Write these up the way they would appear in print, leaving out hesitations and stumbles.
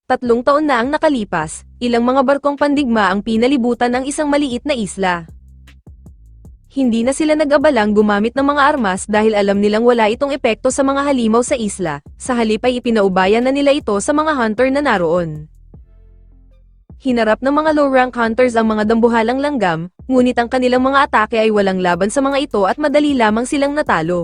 3 taon na ang nakalipas, ilang mga barkong pandigma ang pinalibutan ng isang maliit na isla. Hindi na sila nag-abalang gumamit ng mga armas dahil alam nilang wala itong epekto sa mga halimaw sa isla, sa halip ay ipinaubayan na nila ito sa mga hunter na naroon. Hinarap ng mga low-rank hunters ang mga dambuhalang langgam, ngunit ang kanilang mga atake ay walang laban sa mga ito at madali lamang silang natalo.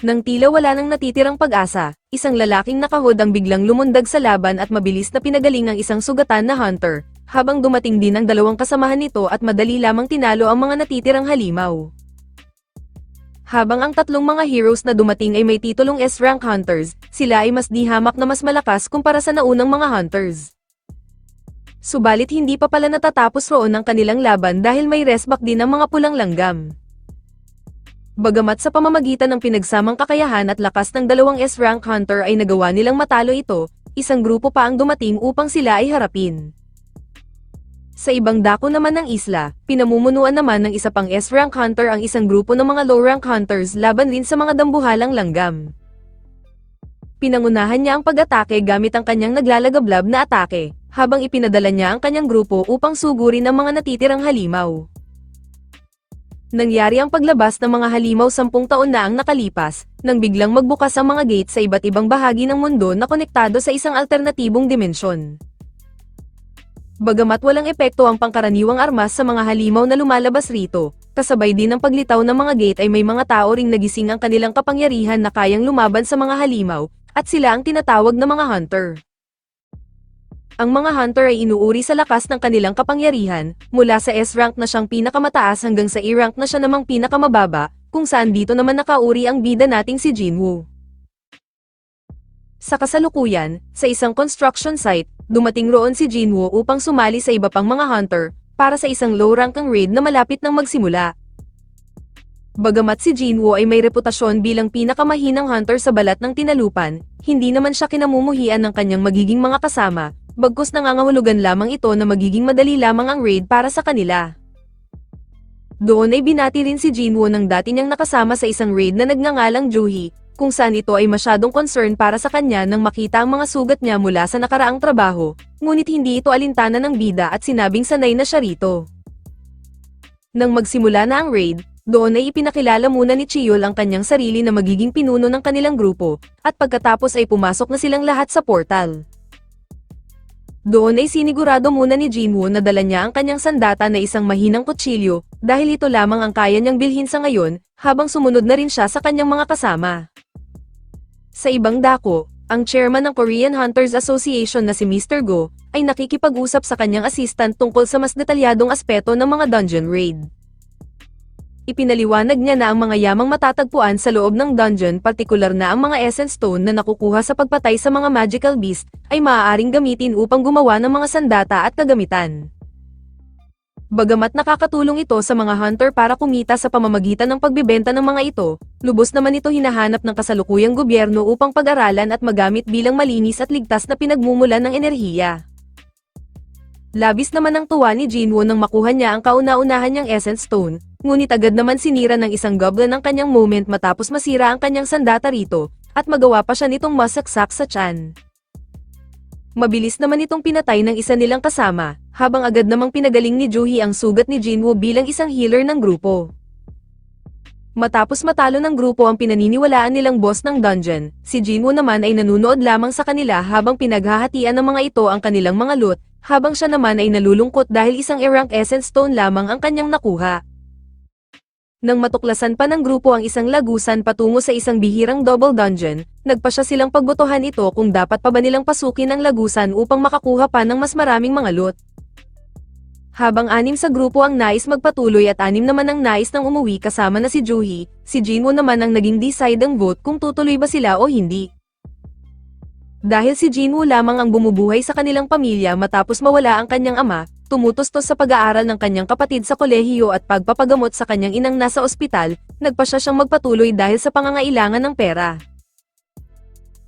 Nang tila wala nang natitirang pag-asa, isang lalaking nakahod ang biglang lumundag sa laban at mabilis na pinagaling ang isang sugatan na hunter, habang dumating din ang 2 kasamahan nito at madali lamang tinalo ang mga natitirang halimaw. Habang ang 3 mga heroes na dumating ay may titulong S-rank hunters, sila ay mas di hamak na mas malakas kumpara sa naunang mga hunters. Subalit hindi pa pala natatapos roon ang kanilang laban dahil may resback din ang mga pulang langgam. Bagamat sa pamamagitan ng pinagsamang kakayahan at lakas ng 2 S-rank hunter ay nagawa nilang matalo ito, isang grupo pa ang dumating upang sila ay harapin. Sa ibang dako naman ng isla, pinamumunuan naman ng isa pang S-rank hunter ang isang grupo ng mga low-rank hunters laban rin sa mga dambuhalang langgam. Pinangunahan niya ang pag-atake gamit ang kanyang naglalagablab na atake, habang ipinadala niya ang kanyang grupo upang sugurin ang mga natitirang halimaw. Nangyari ang paglabas ng mga halimaw 10 taon na ang nakalipas, nang biglang magbukas ang mga gate sa iba't ibang bahagi ng mundo na konektado sa isang alternatibong dimensyon. Bagamat walang epekto ang pangkaraniwang armas sa mga halimaw na lumalabas rito, kasabay din ng paglitaw ng mga gate ay may mga tao ring nagising ang kanilang kapangyarihan na kayang lumaban sa mga halimaw, at sila ang tinatawag na mga hunter. Ang mga hunter ay inuuri sa lakas ng kanilang kapangyarihan, mula sa S-rank na siyang pinakamataas hanggang sa E-rank na siya namang pinakamababa, kung saan dito naman nakauri ang bida nating si Jinwoo. Sa kasalukuyan, sa isang construction site, dumating roon si Jinwoo upang sumali sa iba pang mga hunter, para sa isang low-rankang raid na malapit nang magsimula. Bagamat si Jinwoo ay may reputasyon bilang pinakamahinang hunter sa balat ng Tinalupan, hindi naman siya kinamumuhian ng kanyang magiging mga kasama, bagkus nangangahulugan lamang ito na magiging madali lamang ang raid para sa kanila. Doon ay binati rin si Jinwoo ng dati niyang nakasama sa isang raid na nagngangalang Juhi, kung saan ito ay masyadong concern para sa kanya nang makita ang mga sugat niya mula sa nakaraang trabaho, ngunit hindi ito alintana ng bida at sinabing sanay na siya rito. Nang magsimula na ang raid, doon ay ipinakilala muna ni Chiyol ang kanyang sarili na magiging pinuno ng kanilang grupo, at pagkatapos ay pumasok na silang lahat sa portal. Doon ay sinigurado muna ni Jinwoo na dala niya ang kanyang sandata na isang mahinang kutsilyo, dahil ito lamang ang kaya niyang bilhin sa ngayon, habang sumunod na rin siya sa kanyang mga kasama. Sa ibang dako, ang chairman ng Korean Hunters Association na si Mr. Go, ay nakikipag-usap sa kanyang assistant tungkol sa mas detalyadong aspeto ng mga dungeon raid. Ipinaliwanag niya na ang mga yamang matatagpuan sa loob ng dungeon, partikular na ang mga essence stone na nakukuha sa pagpatay sa mga magical beast, ay maaaring gamitin upang gumawa ng mga sandata at kagamitan. Bagamat nakakatulong ito sa mga hunter para kumita sa pamamagitan ng pagbebenta ng mga ito, lubos naman ito hinahanap ng kasalukuyang gobyerno upang pag-aralan at magamit bilang malinis at ligtas na pinagmumulan ng enerhiya. Labis naman ang tuwa ni Jinwoo nang makuha niya ang kauna-unahan niyang essence stone, ngunit agad naman sinira ng isang goblin ang kanyang moment matapos masira ang kanyang sandata rito, at magawa pa siya nitong masaksak sa tiyan. Mabilis naman itong pinatay ng isa nilang kasama, habang agad namang pinagaling ni Juhi ang sugat ni Jinwoo bilang isang healer ng grupo. Matapos matalo ng grupo ang pinaniniwalaan nilang boss ng dungeon, si Jinwoo naman ay nanunood lamang sa kanila habang pinaghahatian ng mga ito ang kanilang mga loot, habang siya naman ay nalulungkot dahil isang E-rank essence stone lamang ang kanyang nakuha. Nang matuklasan pa ng grupo ang isang lagusan patungo sa isang bihirang double dungeon, nagpa siya silang pagbotohan ito kung dapat pa ba nilang pasukin ang lagusan upang makakuha pa ng mas maraming mga loot. Habang 6 sa grupo ang nais magpatuloy at 6 naman ang nais nang umuwi kasama na si Juhi, si Jinwoo naman ang naging deciding vote kung tutuloy ba sila o hindi. Dahil si Jinwoo lamang ang bumubuhay sa kanilang pamilya matapos mawala ang kanyang ama, tumutustos sa pag-aaral ng kanyang kapatid sa kolehiyo at pagpapagamot sa kanyang inang nasa ospital, nagpa siya siyang magpatuloy dahil sa pangangailangan ng pera.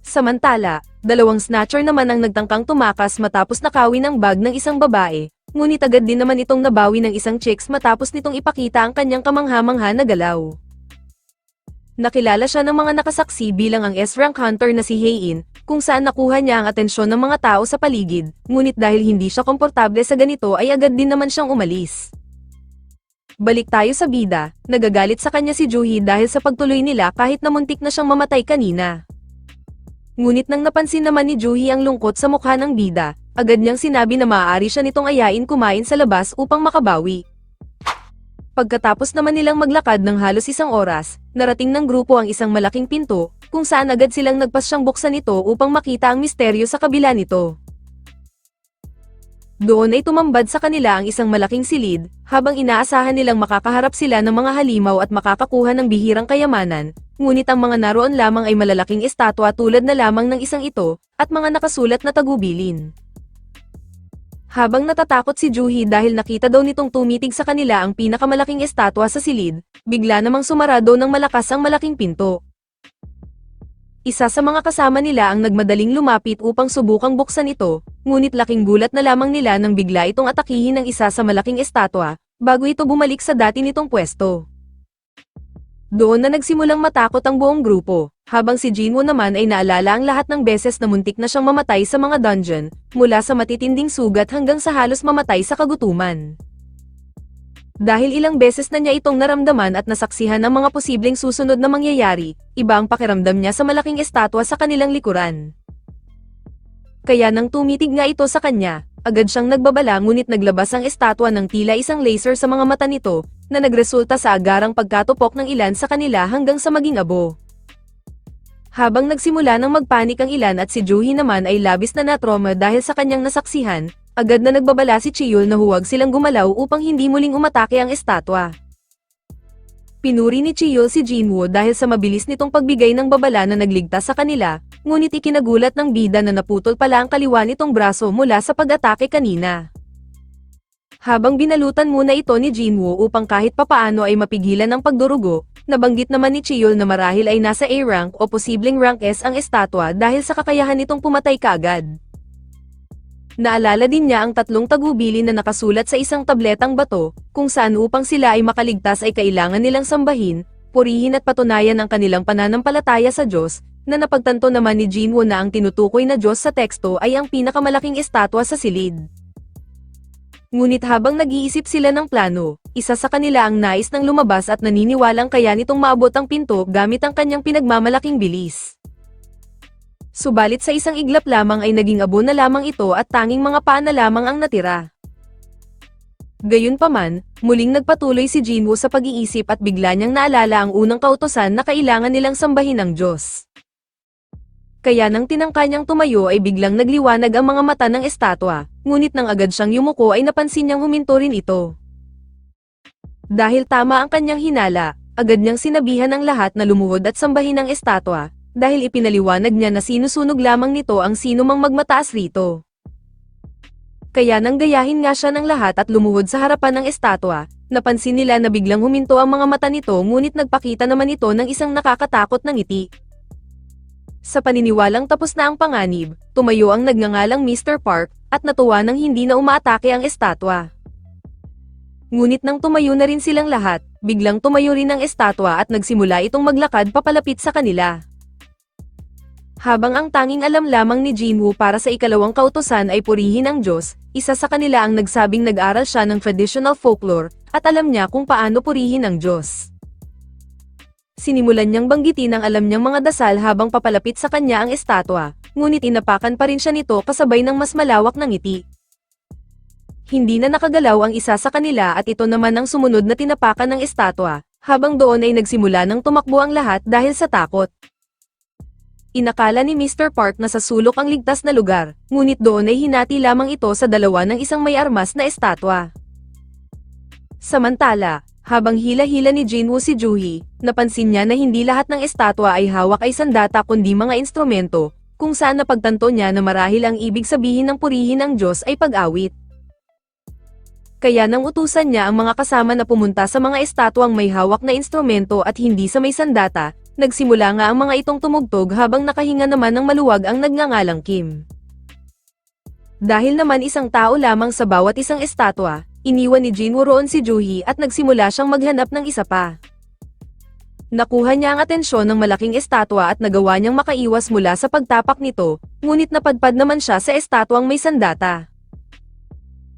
Samantala, 2 snatcher naman ang nagtangkang tumakas matapos nakawin ang bag ng isang babae, ngunit agad din naman itong nabawi ng isang chicks matapos nitong ipakita ang kanyang kamangha-mangha na galaw. Nakilala siya ng mga nakasaksi bilang ang S-rank hunter na si Heiin, kung saan nakuha niya ang atensyon ng mga tao sa paligid, ngunit dahil hindi siya komportable sa ganito ay agad din naman siyang umalis. Balik tayo sa bida, nagagalit sa kanya si Juhi dahil sa pagtuloy nila kahit na muntik na siyang mamatay kanina. Ngunit nang napansin naman ni Juhi ang lungkot sa mukha ng bida, agad niyang sinabi na maaari siya nitong ayain kumain sa labas upang makabawi. Pagkatapos naman nilang maglakad ng halos 1 oras, narating ng grupo ang isang malaking pinto, kung saan agad silang nagpasyang buksan ito upang makita ang misteryo sa kabila nito. Doon ay tumambad sa kanila ang isang malaking silid, habang inaasahan nilang makakaharap sila ng mga halimaw at makakakuha ng bihirang kayamanan, ngunit ang mga naroon lamang ay malalaking estatwa tulad na lamang ng isang ito, at mga nakasulat na tagubilin. Habang natatakot si Juhi dahil nakita daw nitong tumitig sa kanila ang pinakamalaking estatwa sa silid, bigla namang sumarado ng malakas ang malaking pinto. Isa sa mga kasama nila ang nagmadaling lumapit upang subukang buksan ito, ngunit laking gulat na lamang nila nang bigla itong atakihin ng isa sa malaking estatwa, bago ito bumalik sa dati nitong pwesto. Doon na nagsimulang matakot ang buong grupo, habang si Jinwoo naman ay naalala ang lahat ng beses na muntik na siyang mamatay sa mga dungeon, mula sa matitinding sugat hanggang sa halos mamatay sa kagutuman. Dahil ilang beses na niya itong naramdaman at nasaksihan ang mga posibleng susunod na mangyayari, iba ang pakiramdam niya sa malaking estatwa sa kanilang likuran. Kaya nang tumitig nga ito sa kanya, agad siyang nagbabala ngunit naglabas ang estatwa ng tila isang laser sa mga mata nito, na nagresulta sa agarang pagkatupok ng ilan sa kanila hanggang sa maging abo. Habang nagsimula ng magpanik ang ilan at si Juhi naman ay labis na natroma dahil sa kanyang nasaksihan, agad na nagbabala si Chiyol na huwag silang gumalaw upang hindi muling umatake ang estatwa. Pinuri ni Chiyol si Jinwoo dahil sa mabilis nitong pagbigay ng babala na nagligtas sa kanila, ngunit ikinagulat ng bida na naputol pala ang kaliwa nitong braso mula sa pag-atake kanina. Habang binalutan muna ito ni Jinwoo upang kahit papaano ay mapigilan ang pagdurugo, nabanggit naman ni Chiyol na marahil ay nasa A rank o posibleng rank S ang estatwa dahil sa kakayahan nitong pumatay kaagad. Naalala din niya ang 3 tagubilin na nakasulat sa isang tabletang bato, kung saan upang sila ay makaligtas ay kailangan nilang sambahin, purihin at patunayan ang kanilang pananampalataya sa Diyos, na napagtanto naman ni Jinwoo na ang tinutukoy na Diyos sa teksto ay ang pinakamalaking estatwa sa silid. Ngunit habang nag-iisip sila ng plano, isa sa kanila ang nais ng lumabas at naniniwalang kaya nitong maabot ang pinto gamit ang kanyang pinagmamalaking bilis. Subalit sa isang iglap lamang ay naging abo na lamang ito at tanging mga paa na lamang ang natira. Gayunpaman, muling nagpatuloy si Jinwoo sa pag-iisip at bigla niyang naalala ang unang kautusan na kailangan nilang sambahin ng Diyos. Kaya nang tinangka niyang tumayo ay biglang nagliwanag ang mga mata ng estatwa, ngunit nang agad siyang yumuko ay napansin niyang huminto rin ito. Dahil tama ang kanyang hinala, agad niyang sinabihan ang lahat na lumuhod at sambahin ang estatwa, dahil ipinaliwanag niya na sinusunog lamang nito ang sino mang magmataas rito. Kaya nang gayahin nga siya ng lahat at lumuhod sa harapan ng estatwa, napansin nila na biglang huminto ang mga mata nito ngunit nagpakita naman ito ng isang nakakatakot na ngiti. Sa paniniwalang tapos na ang panganib, tumayo ang nagngangalang Mr. Park, at natuwa nang hindi na umaatake ang estatwa. Ngunit nang tumayo na rin silang lahat, biglang tumayo rin ang estatwa at nagsimula itong maglakad papalapit sa kanila. Habang ang tanging alam lamang ni Jinwoo para sa ikalawang kautusan ay purihin ang Diyos, isa sa kanila ang nagsabing nag-aral siya ng traditional folklore, at alam niya kung paano purihin ang Diyos. Sinimulan niyang banggitin ang alam niyang mga dasal habang papalapit sa kanya ang estatwa, ngunit inapakan pa rin siya nito kasabay ng mas malawak na ngiti. Hindi na nakagalaw ang isa sa kanila at ito naman ang sumunod na tinapakan ng estatwa, habang doon ay nagsimula ng tumakbo ang lahat dahil sa takot. Inakala ni Mr. Park na sa sulok ang ligtas na lugar, ngunit doon ay hinati lamang ito sa dalawa ng isang may armas na estatwa. Samantala, habang hila-hila ni Jinwoo si Juhi, napansin niya na hindi lahat ng estatwa ay hawak ay sandata kundi mga instrumento, kung saan napagtanto niya na marahil ang ibig sabihin ng purihin ng Diyos ay pag-awit. Kaya nang utusan niya ang mga kasama na pumunta sa mga estatwang may hawak na instrumento at hindi sa may sandata, nagsimula nga ang mga itong tumugtog habang nakahinga naman ng maluwag ang nagngangalang Kim. Dahil naman isang tao lamang sa bawat isang estatwa, iniwan ni Jinwoo roon si Juhi at nagsimula siyang maghanap ng isa pa. Nakuha niya ang atensyon ng malaking estatwa at nagawa niyang makaiwas mula sa pagtapak nito, ngunit napadpad naman siya sa estatwang may sandata.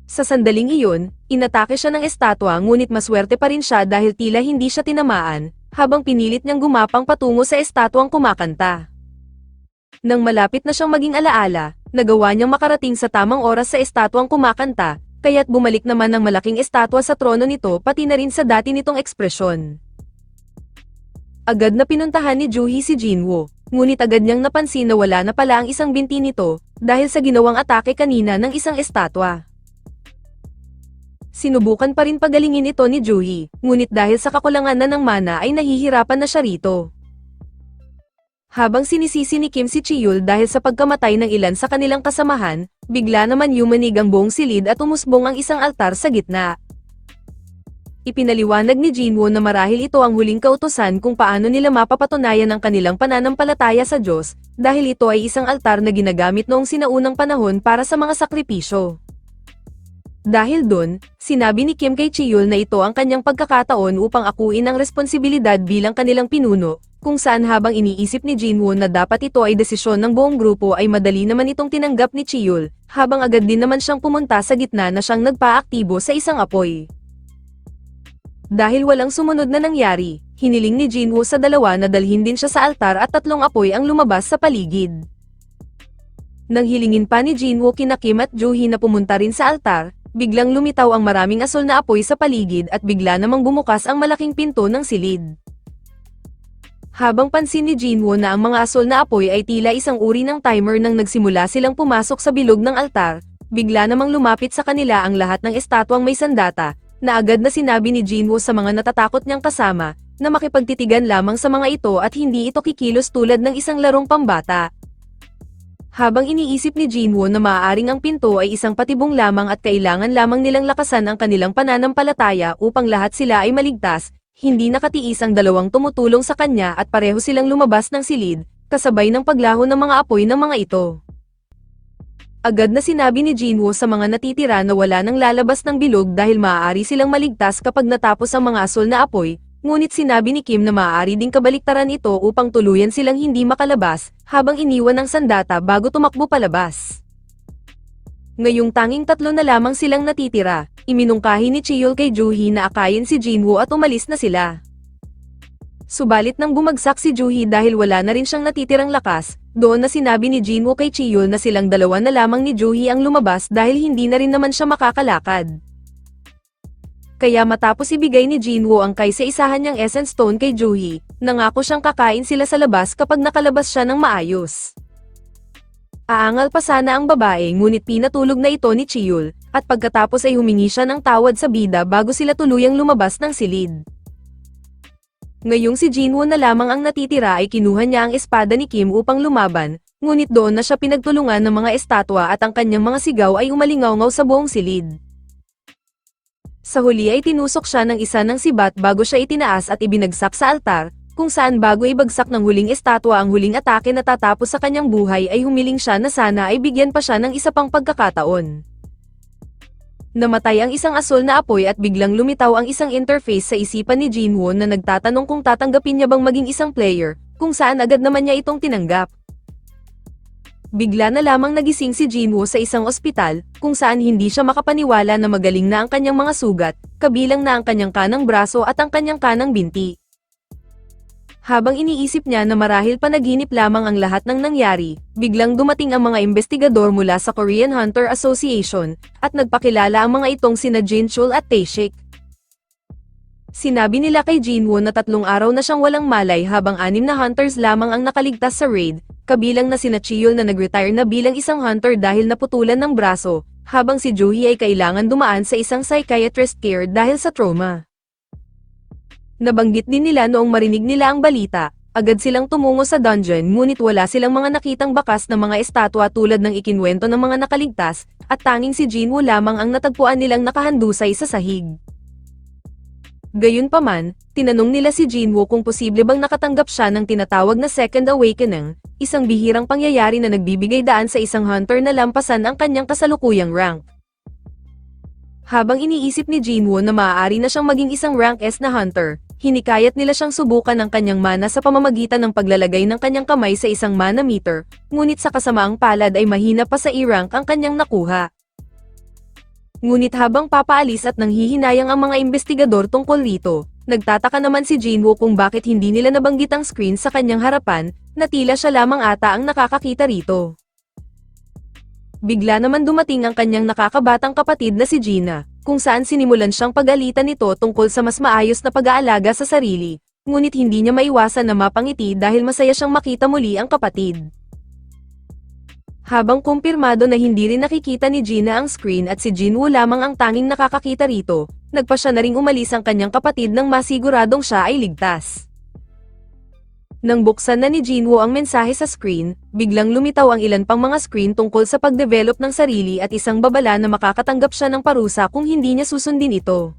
Sa sandaling iyon, inatake siya ng estatwa ngunit maswerte pa rin siya dahil tila hindi siya tinamaan, habang pinilit niyang gumapang patungo sa estatwang kumakanta. Nang malapit na siyang maging alaala, nagawa niyang makarating sa tamang oras sa estatwang kumakanta, kaya't bumalik naman ang malaking estatwa sa trono nito pati na rin sa dati nitong ekspresyon. Agad na pinuntahan ni Juhi si Jinwoo, ngunit agad niyang napansin na wala na pala ang isang binti nito, dahil sa ginawang atake kanina ng isang estatwa. Sinubukan pa rin pagalingin ito ni Juhi, ngunit dahil sa kakulangan na ng mana ay nahihirapan na siya rito. Habang sinisisi ni Kim si Chiyul dahil sa pagkamatay ng ilan sa kanilang kasamahan, bigla naman yumanig ang buong silid at umusbong ang isang altar sa gitna. Ipinaliwanag ni Jinwoo na marahil ito ang huling kautusan kung paano nila mapapatunayan ang kanilang pananampalataya sa Diyos, dahil ito ay isang altar na ginagamit noong sinaunang panahon para sa mga sakripisyo. Dahil dun, sinabi ni Kim kay Chiyul na ito ang kanyang pagkakataon upang akuin ang responsibilidad bilang kanilang pinuno, kung saan habang iniisip ni Jinwoo na dapat ito ay desisyon ng buong grupo ay madali naman itong tinanggap ni Chiyul, habang agad din naman siyang pumunta sa gitna na siyang nagpaaktibo sa isang apoy. Dahil walang sumunod na nangyari, hiniling ni Jinwoo sa dalawa na dalhin din siya sa altar at 3 apoy ang lumabas sa paligid. Nang hilingin pa ni Jinwoo kina Kim at Juhi na pumunta rin sa altar, biglang lumitaw ang maraming asul na apoy sa paligid at bigla namang bumukas ang malaking pinto ng silid. Habang pansin ni Jinwoo na ang mga asul na apoy ay tila isang uri ng timer nang nagsimula silang pumasok sa bilog ng altar, bigla namang lumapit sa kanila ang lahat ng estatwang may sandata, na agad na sinabi ni Jinwoo sa mga natatakot niyang kasama, na makipagtitigan lamang sa mga ito at hindi ito kikilos tulad ng isang larong pambata. Habang iniisip ni Jinwoo na maaaring ang pinto ay isang patibong lamang at kailangan lamang nilang lakasan ang kanilang pananampalataya upang lahat sila ay maligtas, hindi nakatiis ang dalawang tumutulong sa kanya at pareho silang lumabas ng silid, kasabay ng paglaho ng mga apoy ng mga ito. Agad na sinabi ni Jinwoo sa mga natitira na wala nang lalabas ng bilog dahil maaari silang maligtas kapag natapos ang mga asul na apoy, ngunit sinabi ni Kim na maaari ding kabaliktaran ito upang tuluyan silang hindi makalabas, habang iniwan ng sandata bago tumakbo palabas. Ngayong tanging 3 na lamang silang natitira, iminungkahi ni Chiyul kay Juhi na akayin si Jinwoo at umalis na sila. Subalit nang bumagsak si Juhi dahil wala na rin siyang natitirang lakas, doon na sinabi ni Jinwoo kay Chiyul na silang dalawa na lamang ni Juhi ang lumabas dahil hindi na rin naman siya makakalakad. Kaya matapos ibigay ni Jinwoo ang kaisa-isahan niyang Essence Stone kay Juhi, nangako siyang kakain sila sa labas kapag nakalabas siya ng maayos. Aangal pa sana ang babae ngunit pinatulog na ito ni Chiyul, at pagkatapos ay humingi siya ng tawad sa bida bago sila tuluyang lumabas ng silid. Ngayong si Jinwoo na lamang ang natitira ay kinuha niya ang espada ni Kim upang lumaban, ngunit doon na siya pinagtulungan ng mga estatwa at ang kanyang mga sigaw ay umalingaw-ngaw sa buong silid. Sa huli ay tinusok siya ng isa ng sibat bago siya itinaas at ibinagsak sa altar, kung saan bago ibagsak ng huling estatwa ang huling atake na tatapos sa kanyang buhay ay humiling siya na sana ay bigyan pa siya ng isa pang pagkakataon. Namatay ang isang asul na apoy at biglang lumitaw ang isang interface sa isipan ni Jinwoo na nagtatanong kung tatanggapin niya bang maging isang player, kung saan agad naman niya itong tinanggap. Bigla na lamang nagising si Jinwoo sa isang ospital, kung saan hindi siya makapaniwala na magaling na ang kanyang mga sugat, kabilang na ang kanyang kanang braso at ang kanyang kanang binti. Habang iniisip niya na marahil panaginip lamang ang lahat ng nangyari, biglang dumating ang mga investigador mula sa Korean Hunter Association, at nagpakilala ang mga itong sina Jinchul at Taeshik. Sinabi nila kay Jinwoo na 3 araw na siyang walang malay habang 6 na hunters lamang ang nakaligtas sa raid, kabilang na sina Chiyul na nag-retire na bilang isang hunter dahil naputulan ng braso, habang si Juhi ay kailangan dumaan sa isang psychiatrist care dahil sa trauma. Nabanggit din nila noong marinig nila ang balita, agad silang tumungo sa dungeon ngunit wala silang mga nakitang bakas na mga estatwa tulad ng ikinwento ng mga nakaligtas, at tanging si Jinwoo lamang ang natagpuan nilang nakahandusay sa sahig. Gayunpaman, tinanong nila si Jinwoo kung posible bang nakatanggap siya ng tinatawag na Second Awakening, isang bihirang pangyayari na nagbibigay daan sa isang hunter na lampasan ang kanyang kasalukuyang rank. Habang iniisip ni Jinwoo na maaari na siyang maging isang rank S na hunter, hinikayat nila siyang subukan ang kanyang mana sa pamamagitan ng paglalagay ng kanyang kamay sa isang mana meter, ngunit sa kasamaang palad ay mahina pa sa E-rank ang kanyang nakuha. Ngunit habang papaalis at nanghihinayang ang mga investigador tungkol rito, nagtataka naman si Jinwoo kung bakit hindi nila nabanggit ang screen sa kanyang harapan, na tila siya lamang ata ang nakakakita rito. Bigla naman dumating ang kanyang nakakabatang kapatid na si Gina, kung saan sinimulan siyang pag-alitan nito tungkol sa mas maayos na pag-aalaga sa sarili, ngunit hindi niya maiwasan na mapangiti dahil masaya siyang makita muli ang kapatid. Habang kumpirmado na hindi rin nakikita ni Gina ang screen at si Jinwoo lamang ang tanging nakakakita rito, nagpa siya na ring umalis ang kanyang kapatid nang masiguradong siya ay ligtas. Nang buksan na ni Jinwoo ang mensahe sa screen, biglang lumitaw ang ilan pang mga screen tungkol sa pagdevelop ng sarili at isang babala na makakatanggap siya ng parusa kung hindi niya susundin ito.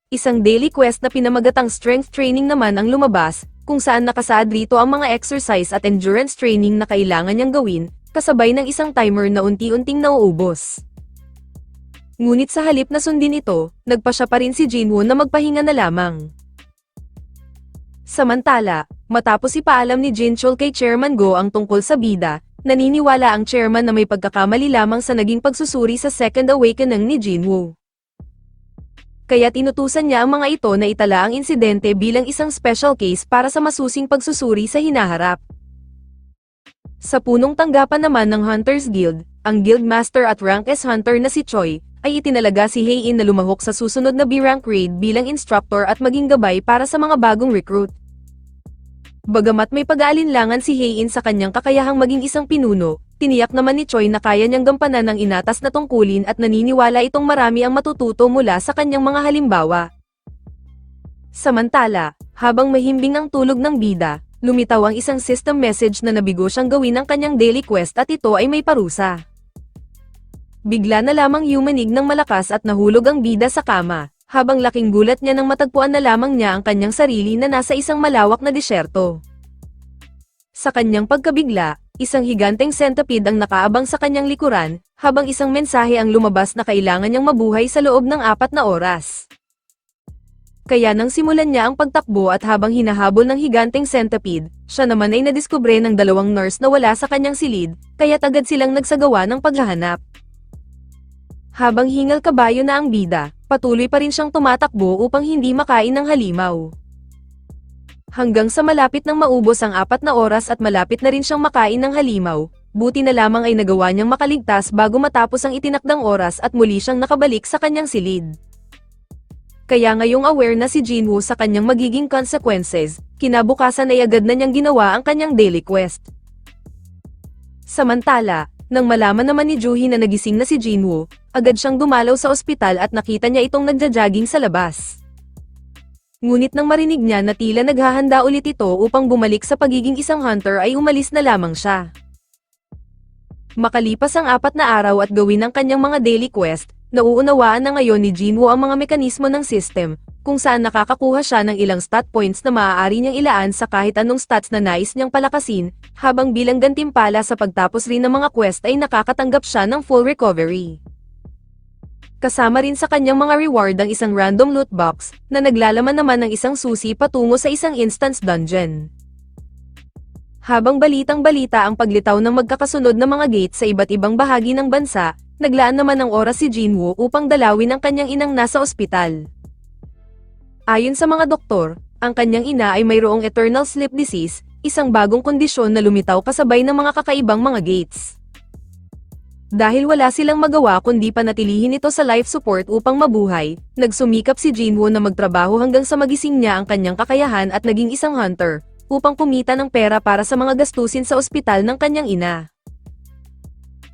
Isang daily quest na pinamagatang strength training naman ang lumabas, kung saan nakasaad rito ang mga exercise at endurance training na kailangan niyang gawin, kasabay ng isang timer na unti-unting nauubos. Ngunit sa halip na sundin ito, nagpa siya pa rin si Jinwoo na magpahinga na lamang. Samantala, matapos ipaalam ni Jinchul kay Chairman Go ang tungkol sa bida, naniniwala ang chairman na may pagkakamali lamang sa naging pagsusuri sa Second Awakening ni Jinwoo. Kaya tinutusan niya ang mga ito na itala ang insidente bilang isang special case para sa masusing pagsusuri sa hinaharap. Sa punong tanggapan naman ng Hunters Guild, ang Guild Master at Rank S Hunter na si Choi, ay itinalaga si Hae-in na lumahok sa susunod na B-Rank raid bilang instructor at maging gabay para sa mga bagong recruit. Bagamat may pag-aalinlangan si Hae-in sa kanyang kakayahang maging isang pinuno, tiniyak naman ni Choi na kaya niyang gampanan ang inatas na tungkulin at naniniwala itong marami ang matututo mula sa kanyang mga halimbawa. Samantala, habang mahimbing ang tulog ng bida, lumitaw ang isang system message na nabigo siyang gawin ang kanyang daily quest at ito ay may parusa. Bigla na lamang yumanig ng malakas at nahulog ang bida sa kama, habang laking gulat niya nang matagpuan na lamang niya ang kanyang sarili na nasa isang malawak na disyerto. Sa kanyang pagkabigla, isang higanteng centipede ang nakaabang sa kanyang likuran, habang isang mensahe ang lumabas na kailangan niyang mabuhay sa loob ng 4 na oras. Kaya nang simulan niya ang pagtakbo at habang hinahabol ng higanteng centipede, siya naman ay nadiskubre ng 2 nurse na wala sa kanyang silid, kaya agad silang nagsagawa ng paghahanap. Habang hingal kabayo na ang bida, patuloy pa rin siyang tumatakbo upang hindi makain ng halimaw. Hanggang sa malapit nang maubos ang 4 na oras at malapit na rin siyang makain ng halimaw, buti na lamang ay nagawa niyang makaligtas bago matapos ang itinakdang oras at muli siyang nakabalik sa kanyang silid. Kaya ngayong aware na si Jinwoo sa kanyang magiging consequences, kinabukasan ay agad na niyang ginawa ang kanyang daily quest. Samantala, nang malaman naman ni Juhi na nagising na si Jinwoo, agad siyang dumalaw sa ospital at nakita niya itong nagja-jogging sa labas. Ngunit nang marinig niya na tila naghahanda ulit ito upang bumalik sa pagiging isang hunter ay umalis na lamang siya. Makalipas ang 4 na araw at gawin ang kanyang mga daily quest, nauunawaan na ngayon ni Jinwoo ang mga mekanismo ng system, kung saan nakakakuha siya ng ilang stat points na maaari niyang ilaan sa kahit anong stats na nais niyang palakasin, habang bilang gantimpala sa pagtapos rin ng mga quest ay nakakatanggap siya ng full recovery. Kasama rin sa kanyang mga reward ang isang random loot box, na naglalaman naman ng isang susi patungo sa isang instance dungeon. Habang balitang-balita ang paglitaw ng magkakasunod na mga gate sa iba't ibang bahagi ng bansa, naglaan naman ng oras si Jinwoo upang dalawin ang kanyang inang nasa ospital. Ayon sa mga doktor, ang kanyang ina ay mayroong eternal sleep disease, isang bagong kondisyon na lumitaw kasabay ng mga kakaibang mga gates. Dahil wala silang magawa kundi panatilihin ito sa life support upang mabuhay, nagsumikap si Jinwoo na magtrabaho hanggang sa magising niya ang kanyang kakayahan at naging isang hunter, upang kumita ng pera para sa mga gastusin sa ospital ng kanyang ina.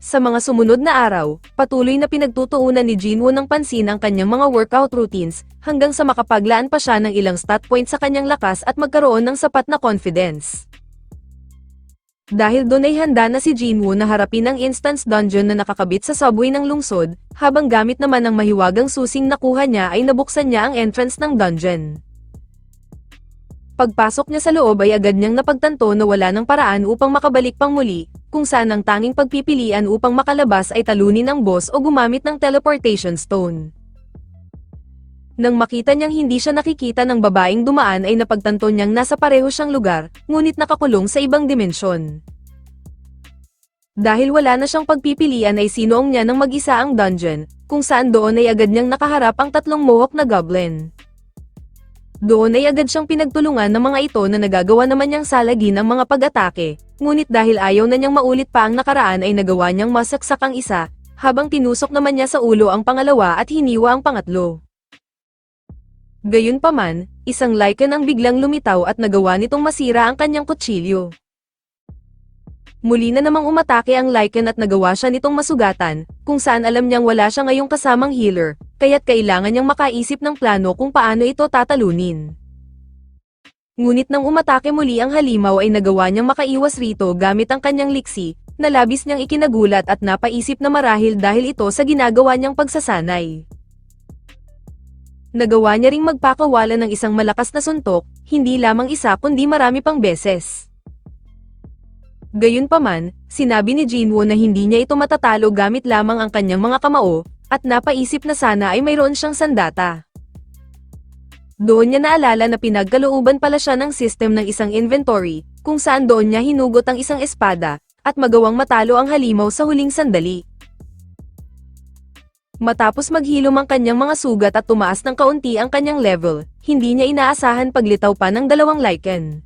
Sa mga sumunod na araw, patuloy na pinagtutuunan ni Jinwoo ng pansin ang kanyang mga workout routines, hanggang sa makapaglaan pa siya ng ilang stat points sa kanyang lakas at magkaroon ng sapat na confidence. Dahil doon ay handa na si Jinwoo na harapin ang instance dungeon na nakakabit sa subway ng lungsod, habang gamit naman ang mahiwagang susing nakuha niya ay nabuksan niya ang entrance ng dungeon. Pagpasok niya sa loob ay agad niyang napagtanto na wala ng paraan upang makabalik pang muli, kung saan ang tanging pagpipilian upang makalabas ay talunin ang boss o gumamit ng teleportation stone. Nang makita niyang hindi siya nakikita ng babaeng dumaan ay napagtanto niyang nasa pareho siyang lugar, ngunit nakakulong sa ibang dimensyon. Dahil wala na siyang pagpipilian ay sinuong niya ng mag-isa ang dungeon, kung saan doon ay agad niyang nakaharap ang tatlong mohawk na goblin. Doon ay agad siyang pinagtulungan ng mga ito na nagagawa naman niyang salagin ang mga pag-atake, ngunit dahil ayaw na niyang maulit pa ang nakaraan ay nagawa niyang masaksak ang isa, habang tinusok naman niya sa ulo ang pangalawa at hiniwa ang pangatlo. Gayunpaman, isang Lycan ang biglang lumitaw at nagawa nitong masira ang kanyang kutsilyo. Muli na namang umatake ang Lycan at nagawa siya nitong masugatan, kung saan alam niyang wala siya ngayong kasamang healer, kaya't kailangan niyang makaisip ng plano kung paano ito tatalunin. Ngunit nang umatake muli ang halimaw ay nagawa niyang makaiwas rito gamit ang kanyang liksi, na labis niyang ikinagulat at napaisip na marahil dahil ito sa ginagawa niyang pagsasanay. Nagawa niya ring magpakawala ng isang malakas na suntok, hindi lamang isa kundi marami pang beses. Gayunpaman, sinabi ni Jinwoo na hindi niya ito matatalo gamit lamang ang kanyang mga kamao, at napaisip na sana ay mayroon siyang sandata. Doon niya naalala na pinagkalooban pala siya ng system ng isang inventory, kung saan doon niya hinugot ang isang espada, at magawang matalo ang halimaw sa huling sandali. Matapos maghilom ang kanyang mga sugat at tumaas ng kaunti ang kanyang level, hindi niya inaasahan paglitaw pa ng dalawang Lycan.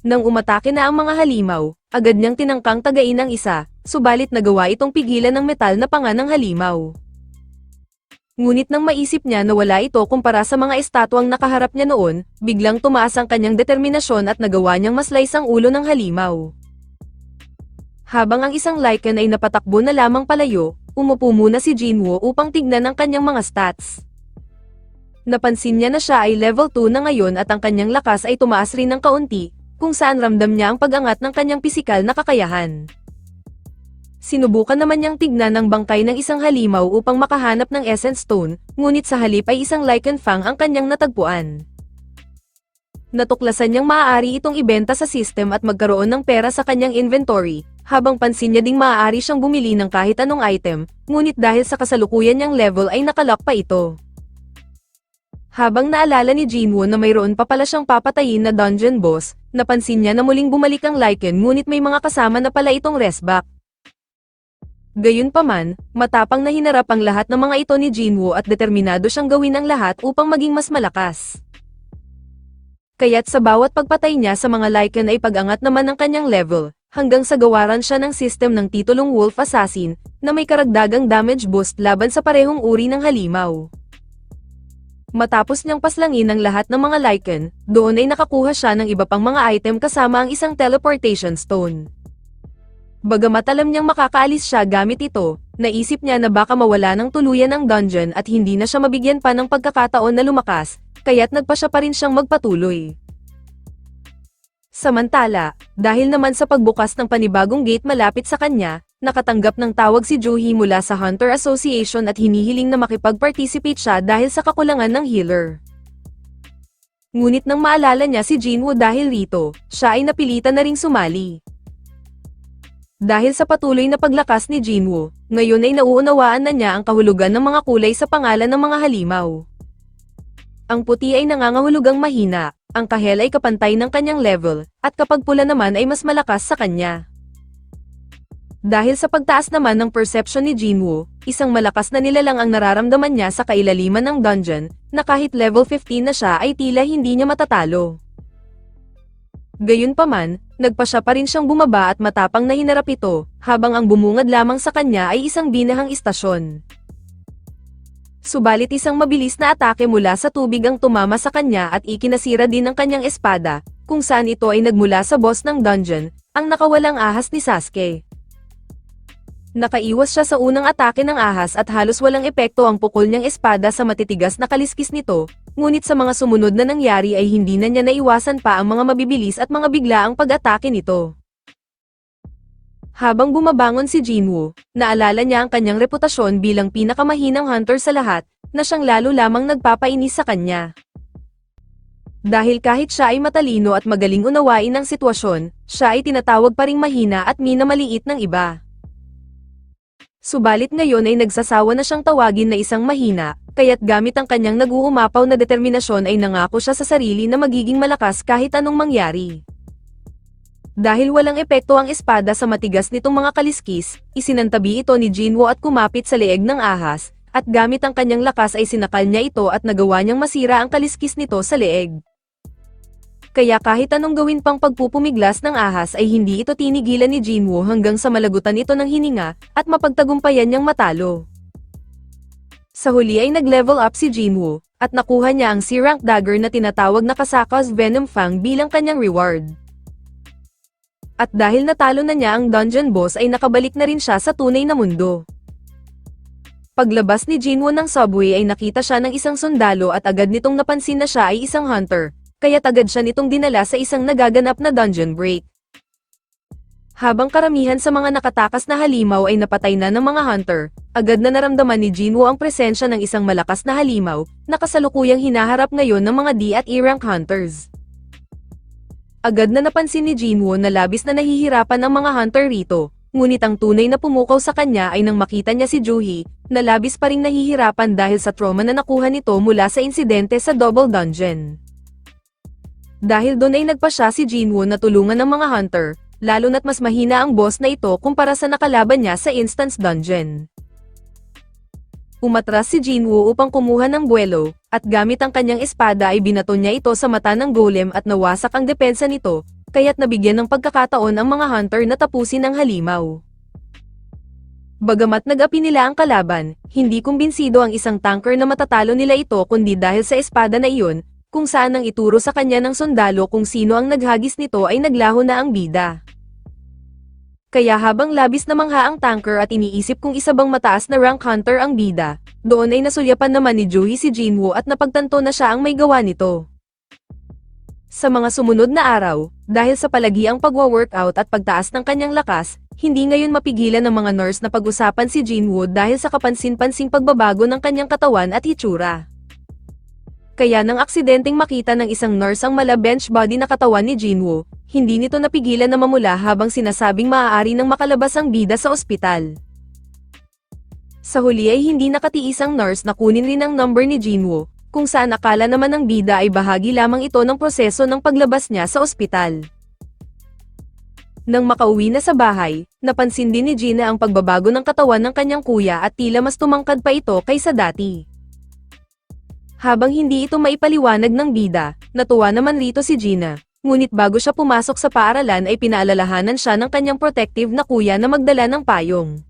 Nang umatake na ang mga halimaw, agad niyang tinangkang tagain ang isa, subalit nagawa itong pigilan ng metal na panga ng halimaw. Ngunit nang maisip niya na wala ito kumpara sa mga estatwang nakaharap niya noon, biglang tumaas ang kanyang determinasyon at nagawa niyang maslice ang ulo ng halimaw. Habang ang isang Lycan ay napatakbo na lamang palayo, umupo muna si Jinwoo upang tignan ang kanyang mga stats. Napansin niya na siya ay level 2 na ngayon at ang kanyang lakas ay tumaas rin ng kaunti, kung saan ramdam niya ang pag-angat ng kanyang pisikal na kakayahan. Sinubukan naman niyang tignan ang bangkay ng isang halimaw upang makahanap ng Essence Stone, ngunit sa halip ay isang Lycan Fang ang kanyang natagpuan. Natuklasan niyang maaari itong ibenta sa system at magkaroon ng pera sa kanyang inventory, habang pansin niya ding maaari siyang bumili ng kahit anong item, ngunit dahil sa kasalukuyan niyang level ay nakalock pa ito. Habang naalala ni Jinwoo na mayroon pa pala siyang papatayin na dungeon boss, napansin niya na muling bumalik ang Lycan ngunit may mga kasama na pala itong restback. Gayunpaman, matapang na hinarap ang lahat ng mga ito ni Jinwoo at determinado siyang gawin ang lahat upang maging mas malakas. Kaya't sa bawat pagpatay niya sa mga Lycan ay pag-angat naman ng kanyang level, hanggang sa gawaran siya ng system ng titulong Wolf Assassin, na may karagdagang damage boost laban sa parehong uri ng halimaw. Matapos niyang paslangin ang lahat ng mga Lycan, doon ay nakakuha siya ng iba pang mga item kasama ang isang teleportation stone. Bagamat alam niyang makakaalis siya gamit ito, naisip niya na baka mawala ng tuluyan ang dungeon at hindi na siya mabigyan pa ng pagkakataon na lumakas, kaya't nagpa siya pa rin siyang magpatuloy. Samantala, dahil naman sa pagbukas ng panibagong gate malapit sa kanya, nakatanggap ng tawag si Juhi mula sa Hunter Association at hinihiling na makipag-participate siya dahil sa kakulangan ng healer. Ngunit nang maalala niya si Jinwoo dahil rito, siya ay napilitan na ring sumali. Dahil sa patuloy na paglakas ni Jinwoo, ngayon ay nauunawaan na niya ang kahulugan ng mga kulay sa pangalan ng mga halimaw. Ang puti ay nangangahulugang mahina, ang kahel ay kapantay ng kanyang level, at kapag pula naman ay mas malakas sa kanya. Dahil sa pagtaas naman ng perception ni Jinwoo, isang malakas na nilalang ang nararamdaman niya sa kailaliman ng dungeon, na kahit level 15 na siya ay tila hindi niya matatalo. Gayunpaman, nagpa siya pa rin siyang bumaba at matapang na hinarap ito, habang ang bumungad lamang sa kanya ay isang binahang istasyon. Subalit isang mabilis na atake mula sa tubig ang tumama sa kanya at ikinasira din ang kanyang espada, kung saan ito ay nagmula sa boss ng dungeon, ang nakawalang ahas ni Sasuke. Nakaiwas siya sa unang atake ng ahas at halos walang epekto ang pukol niyang espada sa matitigas na kaliskis nito, ngunit sa mga sumunod na nangyari ay hindi na niya naiwasan pa ang mga mabibilis at mga biglaang pag-atake nito. Habang bumabangon si Jinwoo, naalala niya ang kanyang reputasyon bilang pinakamahinang hunter sa lahat, na siyang lalo lamang nagpapainis sa kanya. Dahil kahit siya ay matalino at magaling unawain ang sitwasyon, siya ay tinatawag pa ring mahina at minamaliit ng iba. Subalit ngayon ay nagsasawa na siyang tawagin na isang mahina, kaya't gamit ang kanyang nag-uumapaw na determinasyon ay nangako siya sa sarili na magiging malakas kahit anong mangyari. Dahil walang epekto ang espada sa matigas nitong mga kaliskis, isinantabi ito ni Jinwoo at kumapit sa leeg ng ahas, at gamit ang kanyang lakas ay sinakal niya ito at nagawa niyang masira ang kaliskis nito sa leeg. Kaya kahit anong gawin pang pagpupumiglas ng ahas ay hindi ito tinigilan ni Jinwoo hanggang sa malagutan ito ng hininga, at mapagtagumpayan niyang matalo. Sa huli ay nag-level up si Jinwoo, at nakuha niya ang C-rank dagger na tinatawag na Kasaka's Venom Fang bilang kanyang reward. At dahil natalo na niya ang dungeon boss ay nakabalik na rin siya sa tunay na mundo. Paglabas ni Jinwoo ng subway ay nakita siya ng isang sundalo at agad nitong napansin na siya ay isang hunter. Kaya agad siya nitong dinala sa isang nagaganap na dungeon break. Habang karamihan sa mga nakatakas na halimaw ay napatay na ng mga hunter, agad na naramdaman ni Jinwoo ang presensya ng isang malakas na halimaw, na kasalukuyang hinaharap ngayon ng mga D at E-rank hunters. Agad na napansin ni Jinwoo na labis na nahihirapan ang mga hunter rito, ngunit ang tunay na pumukaw sa kanya ay nang makita niya si Juhi, na labis pa ring nahihirapan dahil sa trauma na nakuha nito mula sa insidente sa Double Dungeon. Dahil doon ay nagpa siya si Jinwoo na tulungan ng mga hunter, lalo na't mas mahina ang boss na ito kumpara sa nakalaban niya sa Instance Dungeon. Umatras si Jinwoo upang kumuha ng buwelo, at gamit ang kanyang espada ay binato niya ito sa mata ng golem at nawasak ang depensa nito, kaya't nabigyan ng pagkakataon ang mga hunter na tapusin ang halimaw. Bagamat nag-api nila ang kalaban, hindi kumbinsido ang isang tanker na matatalo nila ito kundi dahil sa espada na iyon, kung saan nang ituro sa kanya ng sundalo kung sino ang naghagis nito ay naglaho na ang bida. Kaya habang labis na mangha ang tanker at iniisip kung isa bang mataas na rank hunter ang bida, doon ay nasulyapan naman ni Juhi si Jinwoo at napagtanto na siya ang may gawa nito. Sa mga sumunod na araw, dahil sa palagiang pagwa-workout at pagtaas ng kanyang lakas, hindi ngayon mapigilan ng mga nurse na pag-usapan si Jinwoo dahil sa kapansin-pansing pagbabago ng kanyang katawan at hitsura. Kaya nang aksidenteng makita ng isang nurse ang mala-bench body na katawan ni Jinwoo, hindi nito napigilan na mamula habang sinasabing maaari nang makalabas ang bida sa ospital. Sa huli ay hindi nakatiis ang nurse na kunin rin ang number ni Jinwoo, kung saan akala naman ng bida ay bahagi lamang ito ng proseso ng paglabas niya sa ospital. Nang makauwi na sa bahay, napansin din ni Gina ang pagbabago ng katawan ng kanyang kuya at tila mas tumangkad pa ito kaysa dati. Habang hindi ito maipaliwanag ng bida, natuwa naman rito si Gina, ngunit bago siya pumasok sa paaralan ay pinaalalahanan siya ng kanyang protective na kuya na magdala ng payong.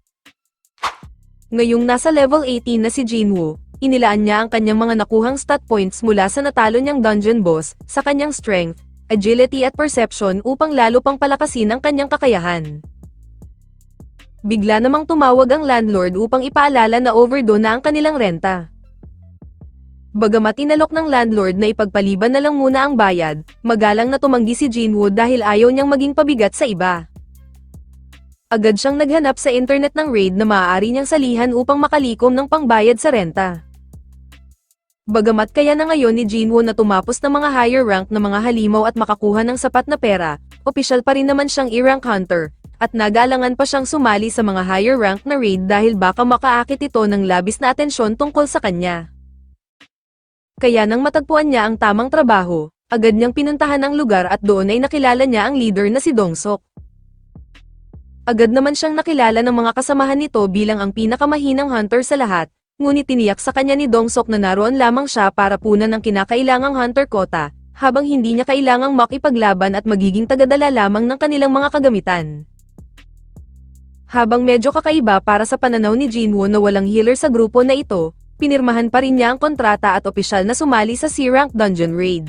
Ngayong nasa level 18 na si Jinwoo, inilaan niya ang kanyang mga nakuhang stat points mula sa natalo niyang dungeon boss, sa kanyang strength, agility at perception upang lalo pang palakasin ang kanyang kakayahan. Bigla namang tumawag ang landlord upang ipaalala na overdue na ang kanilang renta. Bagamat inalok ng landlord na ipagpaliban na lang muna ang bayad, magalang na tumanggi si Jinwoo dahil ayaw niyang maging pabigat sa iba. Agad siyang naghanap sa internet ng raid na maaari niyang salihan upang makalikom ng pangbayad sa renta. Bagamat kaya na ngayon ni Jinwoo na tumapos ng mga higher rank na mga halimaw at makakuha ng sapat na pera, opisyal pa rin naman siyang E-rank hunter, at nag-aalangan pa siyang sumali sa mga higher rank na raid dahil baka makaakit ito ng labis na atensyon tungkol sa kanya. Kaya nang matagpuan niya ang tamang trabaho, agad niyang pinuntahan ang lugar at doon ay nakilala niya ang leader na si Dongsok. Agad naman siyang nakilala ng mga kasamahan nito bilang ang pinakamahinang hunter sa lahat, ngunit tiniyak sa kanya ni Dongsok na naroon lamang siya para punan ng kinakailangang hunter quota, habang hindi niya kailangang makipaglaban at magiging tagadala lamang ng kanilang mga kagamitan. Habang medyo kakaiba para sa pananaw ni Jinwoo na walang healer sa grupo na ito, pinirmahan pa rin niya ang kontrata at opisyal na sumali sa C-rank dungeon raid.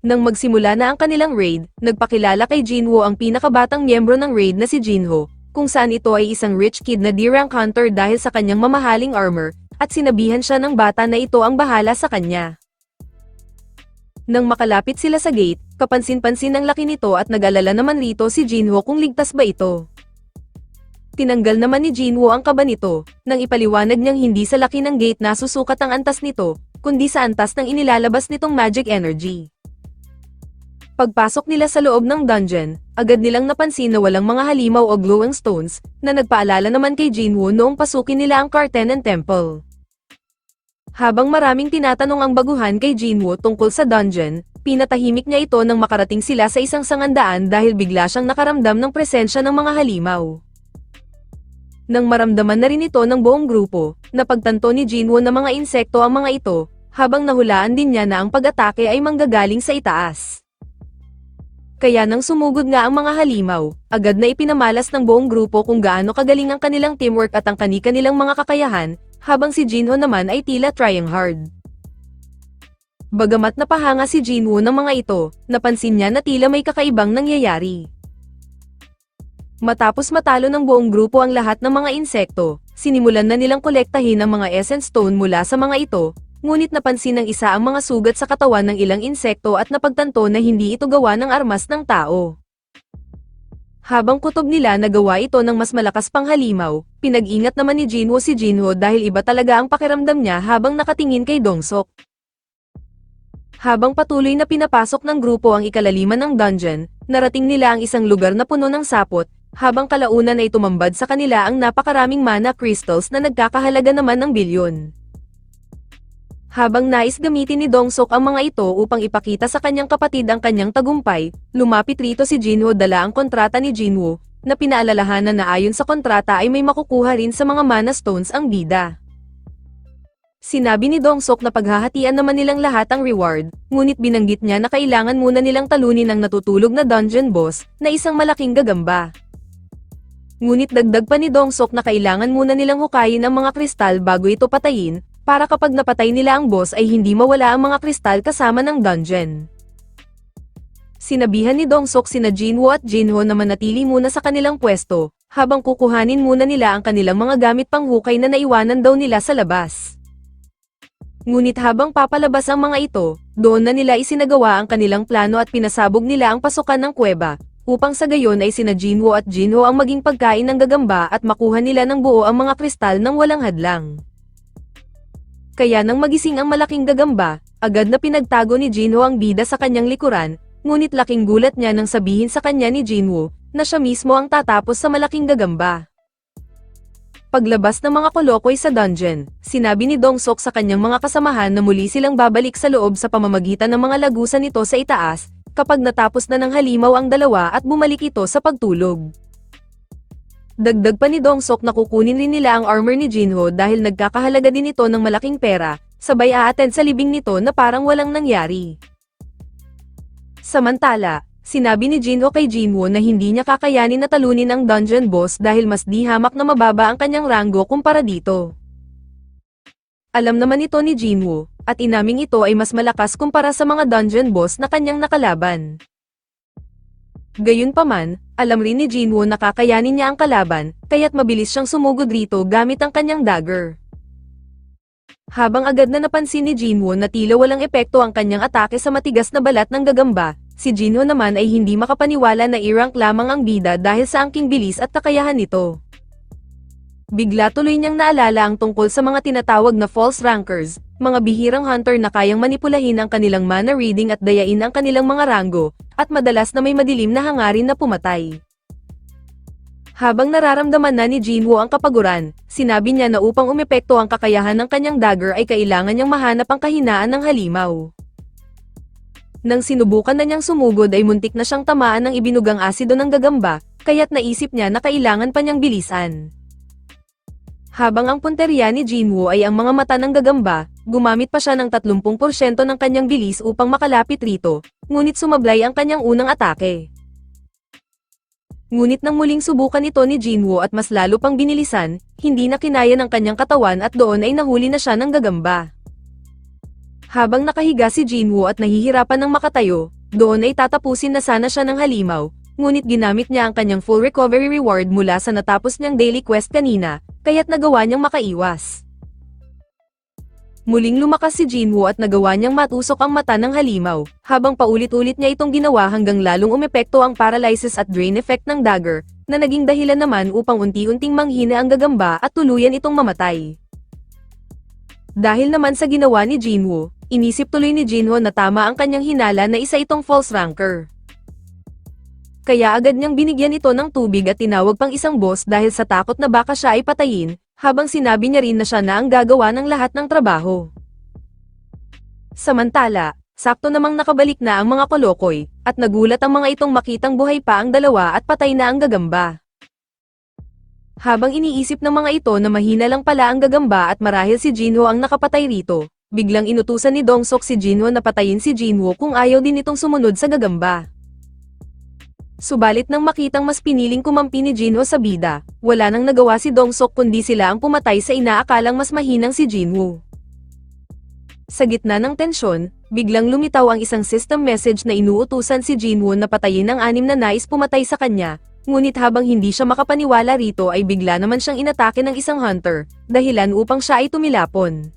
Nang magsimula na ang kanilang raid, nagpakilala kay Jinwoo ang pinakabatang miyembro ng raid na si Jinho, kung saan ito ay isang rich kid na D-rank hunter dahil sa kanyang mamahaling armor, at sinabihan siya ng bata na ito ang bahala sa kanya. Nang makalapit sila sa gate, kapansin-pansin ang laki nito at nag-alala naman rito si Jinho kung ligtas ba ito. Tinanggal naman ni Jinwoo ang kaba nito, nang ipaliwanag niyang hindi sa laki ng gate nasusukat ang antas nito, kundi sa antas ng inilalabas nitong magic energy. Pagpasok nila sa loob ng dungeon, agad nilang napansin na walang mga halimaw o glowing stones, na nagpaalala naman kay Jinwoo noong pasukin nila ang Cartenen Temple. Habang maraming tinatanong ang baguhan kay Jinwoo tungkol sa dungeon, pinatahimik niya ito nang makarating sila sa isang sangandaan dahil bigla siyang nakaramdam ng presensya ng mga halimaw. Nang maramdaman na rin ito ng buong grupo, napagtanto ni Jinwoo na mga insekto ang mga ito, habang nahulaan din niya na ang pag-atake ay manggagaling sa itaas. Kaya nang sumugod nga ang mga halimaw, agad na ipinamalas ng buong grupo kung gaano kagaling ang kanilang teamwork at ang kani-kanilang mga kakayahan, habang si Jinho naman ay tila trying hard. Bagamat napahanga si Jinwoo ng mga ito, napansin niya na tila may kakaibang nangyayari. Matapos matalo ng buong grupo ang lahat ng mga insekto, sinimulan na nilang kolektahin ang mga essence stone mula sa mga ito, ngunit napansin ng isa ang mga sugat sa katawan ng ilang insekto at napagtanto na hindi ito gawa ng armas ng tao. Habang kutob nila nagawa ito ng mas malakas pang halimaw, pinag-ingat naman ni Jinwoo si Jinho dahil iba talaga ang pakiramdam niya habang nakatingin kay Dongsuk. Habang patuloy na pinapasok ng grupo ang ikalaliman ng dungeon, narating nila ang isang lugar na puno ng sapot, habang kalaunan ay tumambad sa kanila ang napakaraming mana crystals na nagkakahalaga naman ng bilyon. Habang nais gamitin ni Dongsuk ang mga ito upang ipakita sa kanyang kapatid ang kanyang tagumpay, lumapit rito si Jinho dala ang kontrata ni Jinwoo, na pinaalalahanan na ayon sa kontrata ay may makukuha rin sa mga mana stones ang bida. Sinabi ni Dongsuk na paghahatian naman nilang lahat ang reward, ngunit binanggit niya na kailangan muna nilang talunin ang natutulog na dungeon boss, na isang malaking gagamba. Ngunit dagdag pa ni Dongsuk na kailangan muna nilang hukayin ang mga kristal bago ito patayin, para kapag napatay nila ang boss ay hindi mawala ang mga kristal kasama ng dungeon. Sinabihan ni Dongsuk sina Jinwoo at Jinho na manatili muna sa kanilang pwesto, habang kukuhanin muna nila ang kanilang mga gamit panghukay na naiwanan daw nila sa labas. Ngunit habang papalabas ang mga ito, doon na nila isinagawa ang kanilang plano at pinasabog nila ang pasukan ng kuweba, upang sa gayon ay sina Jinwoo at Jinho ang maging pagkain ng gagamba at makuha nila ng buo ang mga kristal ng walang hadlang. Kaya nang magising ang malaking gagamba, agad na pinagtago ni Jinho ang bida sa kanyang likuran, ngunit laking gulat niya nang sabihin sa kanya ni Jinwoo, na siya mismo ang tatapos sa malaking gagamba. Paglabas ng mga kolokoy sa dungeon, sinabi ni Dongsuk sa kanyang mga kasamahan na muli silang babalik sa loob sa pamamagitan ng mga lagusan nito sa itaas, kapag natapos na ng halimaw ang dalawa at bumalik ito sa pagtulog. Dagdag pa ni Dongsuk na kukunin rin nila ang armor ni Jinho dahil nagkakahalaga din ito ng malaking pera, sabay a-attend sa libing nito na parang walang nangyari. Samantala, sinabi ni Jinho kay Jinwoo na hindi niya kakayanin na talunin ang dungeon boss dahil mas di hamak na mababa ang kanyang ranggo kumpara dito. Alam naman ito ni Jinwoo, at inaming ito ay mas malakas kumpara sa mga dungeon boss na kanyang nakalaban. Gayunpaman, alam rin ni Jinwoo na kakayanin niya ang kalaban, kaya't mabilis siyang sumugod rito gamit ang kanyang dagger. Habang agad na napansin ni Jinwoo na tila walang epekto ang kanyang atake sa matigas na balat ng gagamba, si Jinho naman ay hindi makapaniwala na i-rank lamang ang bida dahil sa angking bilis at kakayahan nito. Bigla tuloy niyang naalala ang tungkol sa mga tinatawag na false rankers, mga bihirang hunter na kayang manipulahin ang kanilang mana reading at dayain ang kanilang mga ranggo, at madalas na may madilim na hangarin na pumatay. Habang nararamdaman na ni Jinwoo ang kapaguran, sinabi niya na upang umepekto ang kakayahan ng kanyang dagger ay kailangan niyang mahanap ang kahinaan ng halimaw. Nang sinubukan na niyang sumugod ay muntik na siyang tamaan ng ibinugang asido ng gagamba, kaya't naisip niya na kailangan pa niyang bilisan. Habang ang punteriya ni Jinwoo ay ang mga mata ng gagamba, gumamit pa siya ng 30% ng kanyang bilis upang makalapit rito, ngunit sumablay ang kanyang unang atake. Ngunit nang muling subukan ito ni Jinwoo at mas lalo pang binilisan, hindi na kinaya ng kanyang katawan at doon ay nahuli na siya ng gagamba. Habang nakahiga si Jinwoo at nahihirapan ng makatayo, doon ay tatapusin na sana siya ng halimaw, ngunit ginamit niya ang kanyang full recovery reward mula sa natapos niyang daily quest kanina, kaya't nagawa niyang makaiwas. Muling lumakas si Jinwoo at nagawa niyang matusok ang mata ng halimaw, habang paulit-ulit niya itong ginawa hanggang lalong umepekto ang paralysis at drain effect ng dagger, na naging dahilan naman upang unti-unting manghina ang gagamba at tuluyan itong mamatay. Dahil naman sa ginawa ni Jinwoo, inisip tuloy ni Jinho na tama ang kanyang hinala na isa itong false ranker. Kaya agad niyang binigyan ito ng tubig at tinawag pang isang boss dahil sa takot na baka siya ay patayin, habang sinabi niya rin na siya na ang gagawa ng lahat ng trabaho. Samantala, sakto namang nakabalik na ang mga kolokoy, at nagulat ang mga itong makitang buhay pa ang dalawa at patay na ang gagamba. Habang iniisip ng mga ito na mahina lang pala ang gagamba at marahil si Jinho ang nakapatay rito, biglang inutusan ni Dongsok si Jinho na patayin si Jinwoo kung ayaw din itong sumunod sa gagamba. Subalit nang makitang mas piniling kumampi ni Jinho sa bida, wala nang nagawa si Dongsok kundi sila ang pumatay sa inaakalang mas mahinang si Jinwoo. Sa gitna ng tensyon, biglang lumitaw ang isang system message na inuutusan si Jinwoo na patayin ang 6 na nais pumatay sa kanya, ngunit habang hindi siya makapaniwala rito ay bigla naman siyang inatake ng isang hunter, dahilan upang siya ay tumilapon.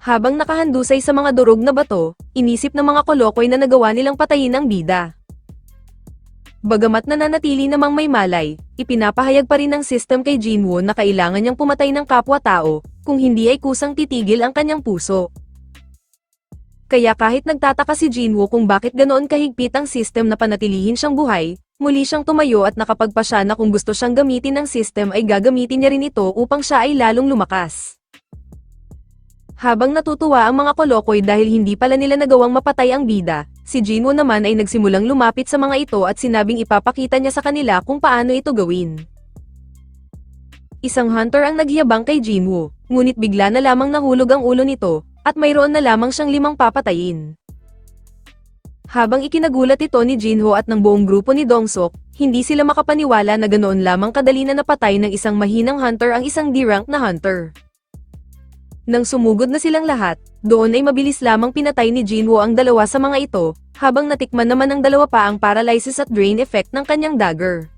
Habang nakahandusay sa mga durog na bato, inisip ng mga kolokoy na nagawa nilang patayin ang bida. Bagamat nananatili namang may malay, ipinapahayag pa rin ng system kay Jinwoo na kailangan niyang pumatay ng kapwa-tao, kung hindi ay kusang titigil ang kanyang puso. Kaya kahit nagtataka si Jinwoo kung bakit ganoon kahigpit ang system na panatilihin siyang buhay, muli siyang tumayo at nakapagpasya na kung gusto siyang gamitin ng system ay gagamitin niya rin ito upang siya ay lalong lumakas. Habang natutuwa ang mga kolokoy dahil hindi pala nila nagawang mapatay ang bida, si Jinwoo naman ay nagsimulang lumapit sa mga ito at sinabing ipapakita niya sa kanila kung paano ito gawin. Isang hunter ang nagyabang kay Jinwoo, ngunit bigla na lamang nahulog ang ulo nito, at mayroon na lamang siyang 5 papatayin. Habang ikinagulat ito ni Jinho at ng buong grupo ni Dongsok, hindi sila makapaniwala na ganoon lamang kadali na napatay ng isang mahinang hunter ang isang D-rank na hunter. Nang sumugod na silang lahat, doon ay mabilis lamang pinatay ni Jinwoo ang 2 sa mga ito, habang natikman naman ng 2 pa ang paralysis at drain effect ng kanyang dagger.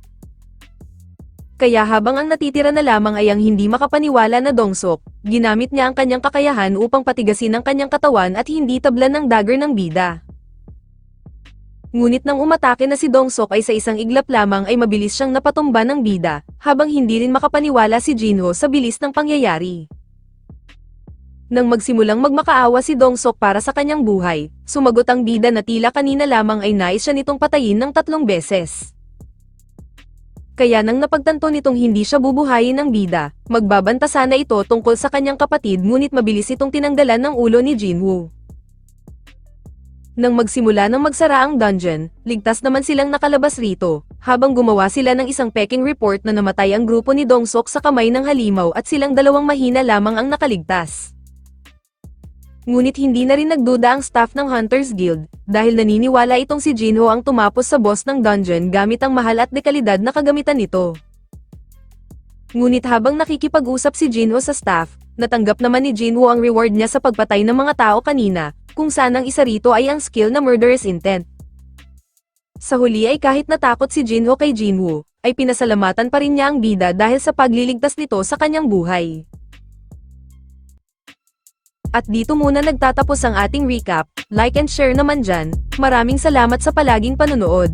Kaya habang ang natitira na lamang ay ang hindi makapaniwala na Dongsok, ginamit niya ang kanyang kakayahan upang patigasin ang kanyang katawan at hindi tablan ng dagger ng bida. Ngunit nang umatake na si Dongsok ay sa isang iglap lamang ay mabilis siyang napatumba ng bida, habang hindi rin makapaniwala si Jinho sa bilis ng pangyayari. Nang magsimulang magmakaawa si Dongsok para sa kanyang buhay, sumagot ang bida na tila kanina lamang ay nais siya nitong patayin ng 3 beses. Kaya nang napagtanto nitong hindi siya bubuhayin ng bida, magbabanta sana ito tungkol sa kanyang kapatid ngunit mabilis itong tinanggalan ng ulo ni Jinwoo. Nang magsimula ng magsara ang dungeon, ligtas naman silang nakalabas rito, habang gumawa sila ng isang peking report na namatay ang grupo ni Dongsok sa kamay ng halimaw at silang 2 mahina lamang ang nakaligtas. Ngunit hindi na rin nagduda ang staff ng Hunters Guild, dahil naniniwala itong si Jinho ang tumapos sa boss ng dungeon gamit ang mahal at dekalidad na kagamitan nito. Ngunit habang nakikipag-usap si Jinho sa staff, natanggap naman ni Jinwoo ang reward niya sa pagpatay ng mga tao kanina, kung saan ang isa rito ay ang skill na murderous intent. Sa huli ay kahit natakot si Jinho kay Jinwoo, ay pinasalamatan pa rin niya ang bida dahil sa pagliligtas nito sa kanyang buhay. At dito muna nagtatapos ang ating recap, like and share naman dyan, maraming salamat sa palaging panonood.